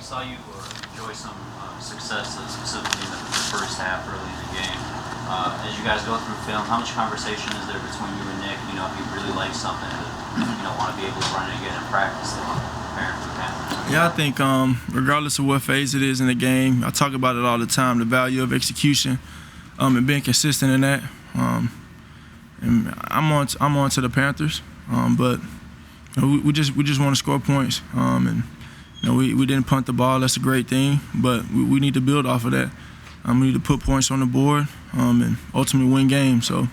saw you enjoy some success, specifically in the first half early in the game. As you guys go through film, how much conversation is there between you and Nick? You know, if you really like something to, want to be able to run it again in practice, preparing for the Panthers. Yeah, I think regardless of what phase it is in the game, I talk about it all the time, the value of execution and being consistent in that. And I'm on to the Panthers, but we just want to score points. And we didn't punt the ball. That's a great thing, but we need to build off of that. We need to put points on the board and ultimately win games. So.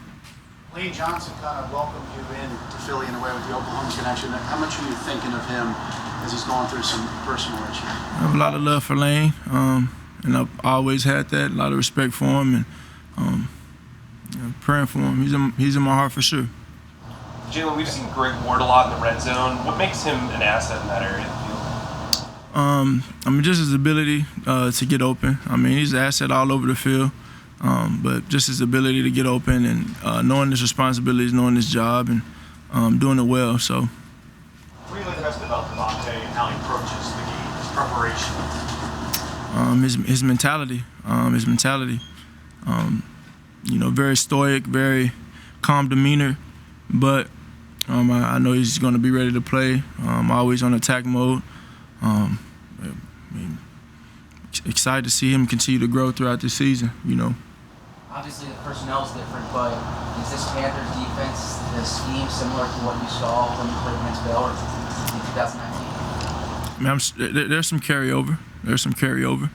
Lane Johnson kind of welcomed you in to Philly in a way with the Oklahoma connection. How much are you thinking of him as he's going through some personal issues? I have a lot of love for Lane, and I've always had that. A lot of respect for him, and praying for him. He's in my heart for sure. Jalen, we've seen Greg Ward a lot in the red zone. What makes him an asset in that area of the field? Just his ability to get open. He's an asset all over the field, but just his ability to get open and knowing his responsibilities, knowing his job, and doing it well. So. What do you like best about Devontae and how he approaches the game, his preparation? His mentality. Very stoic, very calm demeanor, but I know he's going to be ready to play. Always on attack mode. Excited to see him continue to grow throughout the season. Obviously, the personnel is different, but is this Panthers defense, the scheme, similar to what you saw when you played against Baylor in 2019? There's some carryover.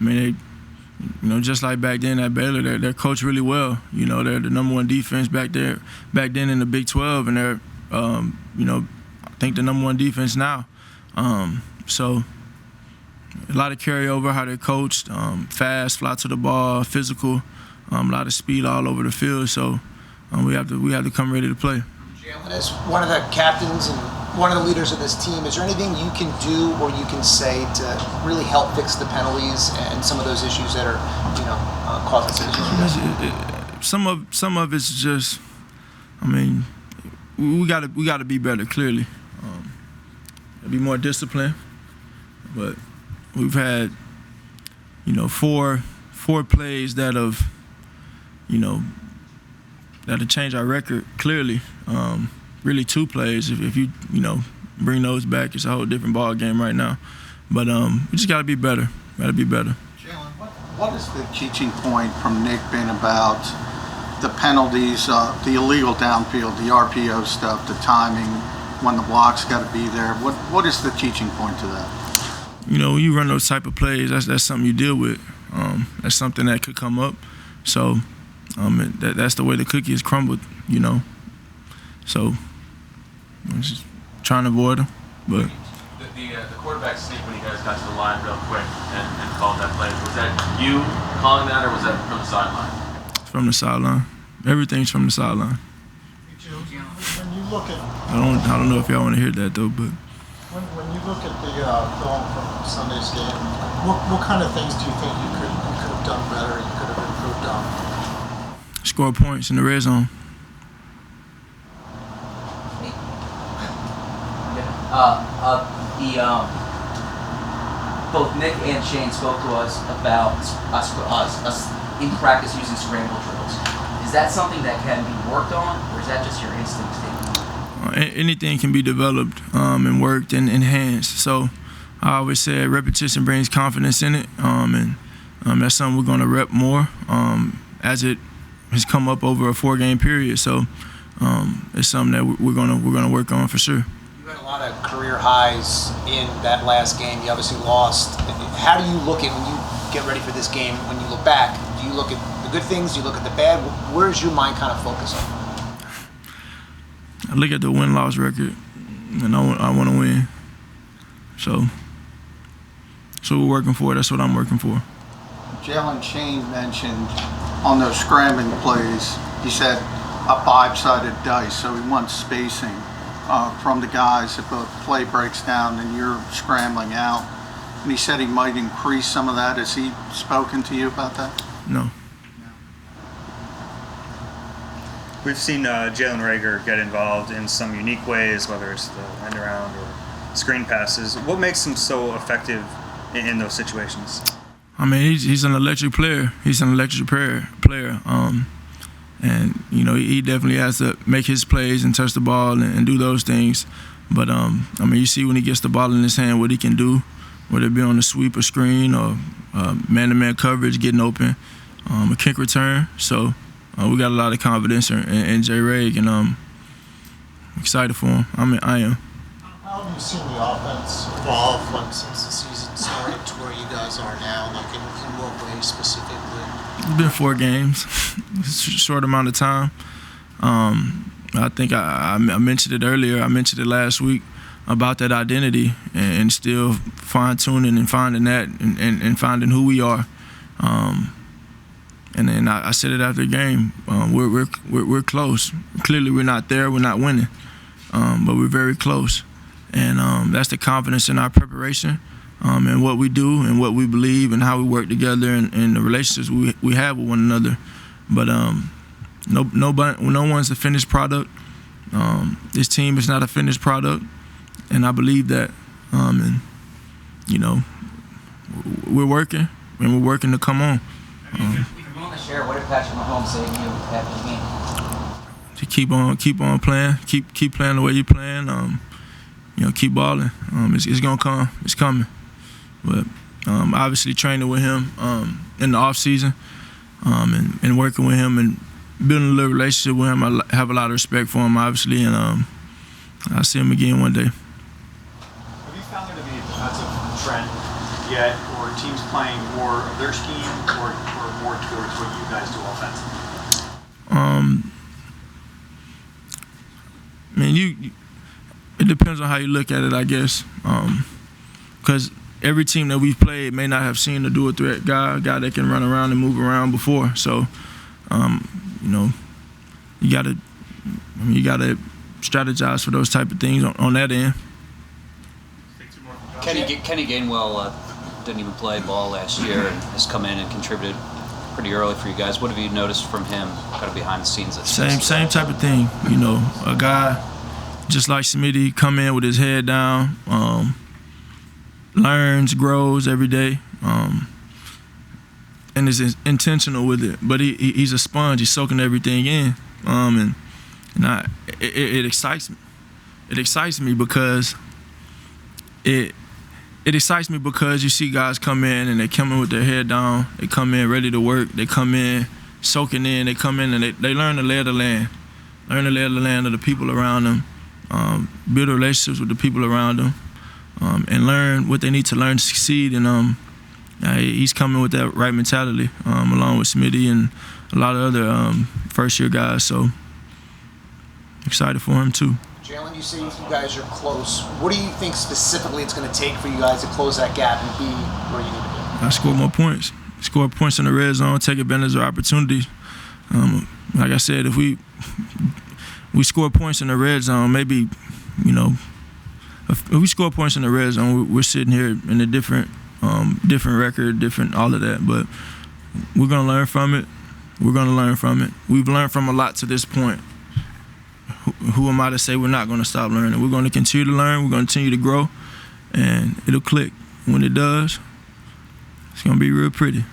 They, just like back then at Baylor, they're coached really well. They're the #1 defense back then in the Big 12, and they're, I think the #1 defense now. So a lot of carryover, how they're coached, fast, fly to the ball, physical, a lot of speed all over the field. So we have to come ready to play. Jalen, as one of the captains and one of the leaders of this team, is there anything you can do or you can say to really help fix the penalties and some of those issues that are, causing some issues? Some of it's just, we got to be better. Clearly, be more disciplined. But we've had, four plays that have changed our record. Clearly. Really 2 plays. If you bring those back, it's a whole different ball game right now. But we just got to be better. Jalen, what is the teaching point from Nick been about the penalties, the illegal downfield, the RPO stuff, the timing, when the block's got to be there? What is the teaching point to that? When you run those type of plays, that's something you deal with. That's something that could come up. So that's the way the cookie is crumbled. So. I'm just trying to avoid them, but The quarterback sneak when you guys got to the line real quick and called that play, was that you calling that, or was that from the sideline? It's from the sideline. Everything's from the sideline. When you look at, I don't know if y'all want to hear that though, but when you look at the film from Sunday's game, what kind of things do you think you could have done better? You could have improved on? Score points in the red zone. Both Nick and Shane spoke to us about us in practice using scramble drills. Is that something that can be worked on, or is that just your instincts taking? Anything can be developed and worked and enhanced. So I always say repetition brings confidence in it, and that's something we're going to rep more as it has come up over a 4-game period. So it's something that we're gonna work on for sure. You had a lot of career highs in that last game. You obviously lost. How do you look at when you get ready for this game? When you look back, do you look at the good things? Do you look at the bad? Where's your mind kind of focus on? I look at the win-loss record, and I want to win. So we're working for. That's what I'm working for. Jalen, Shane mentioned on those scrambling plays, he said a 5-sided dice, so he wants spacing from the guys if a play breaks down and you're scrambling out. And he said he might increase some of that. Has he spoken to you about that? No. We've seen Jalen Reagor get involved in some unique ways, whether it's the end around or screen passes. What makes him so effective in those situations? I mean, he's an electric player. He's an electric player. And, you know, he definitely has to make his plays and touch the ball and do those things. But, I mean, you see when he gets the ball in his hand what he can do, whether it be on the sweep or screen or man-to-man coverage, getting open, a kick return. So we got a lot of confidence in J. Reag, and I'm excited for him. I am. How have you seen the offense evolve since the season started to where you guys are now, like in what ways specifically? It's been 4 games. It's a short amount of time. I think I mentioned it earlier. I mentioned it last week about that identity and still fine-tuning and finding that and finding who we are. And then I said it after the game. We're close. Clearly, we're not there. We're not winning, but we're very close. And that's the confidence in our preparation, and what we do and what we believe and how we work together and the relationships we have with one another. But no one's a finished product. This team is not a finished product, and I believe that. And you know, we're working to come on. If you want to share, what did Patrick Mahomes say to you after the game? To keep on playing, keep playing the way you're playing. You know, keep balling. It's gonna come. It's coming. But obviously training with him in the off season, and working with him and building a little relationship with him. I have a lot of respect for him, obviously, and I'll see him again one day. Have you found there to be a defensive trend yet, or teams playing more of their scheme, or more towards what you guys do offensively? I mean, it depends on how you look at it, I guess. Because every team that we've played may not have seen a dual threat guy, a guy that can run around and move around before. So, you know, you gotta strategize for those type of things on that end. Kenny Gainwell didn't even play ball last year and has come in and contributed pretty early for you guys. What have you noticed from him, kind of behind the scenes? Same type of thing. You know, a guy just like Smitty, come in with his head down, learns, grows every day, and is intentional with it. But he's a sponge. He's soaking everything in, it excites me. It excites me because it excites me because you see guys come in and they come in with their head down. They come in ready to work. They come in soaking in. They come in and they learn the lay of the land, of the people around them. Build relationships with the people around them, and learn what they need to learn to succeed. And he's coming with that right mentality, along with Smitty and a lot of other first-year guys. So excited for him too. Jalen, you say you guys are close. What do you think specifically it's going to take for you guys to close that gap and be where you need to be? I score more points. Score points in the red zone. Take advantage of opportunities. Like I said, if we score points in the red zone, maybe, you know, if we score points in the red zone, we're sitting here in a different record, different all of that. But we're going to learn from it. We've learned from a lot to this point. Who am I to say we're not going to stop learning? We're going to continue to learn. We're going to continue to grow, and it'll click. When it does, it's going to be real pretty.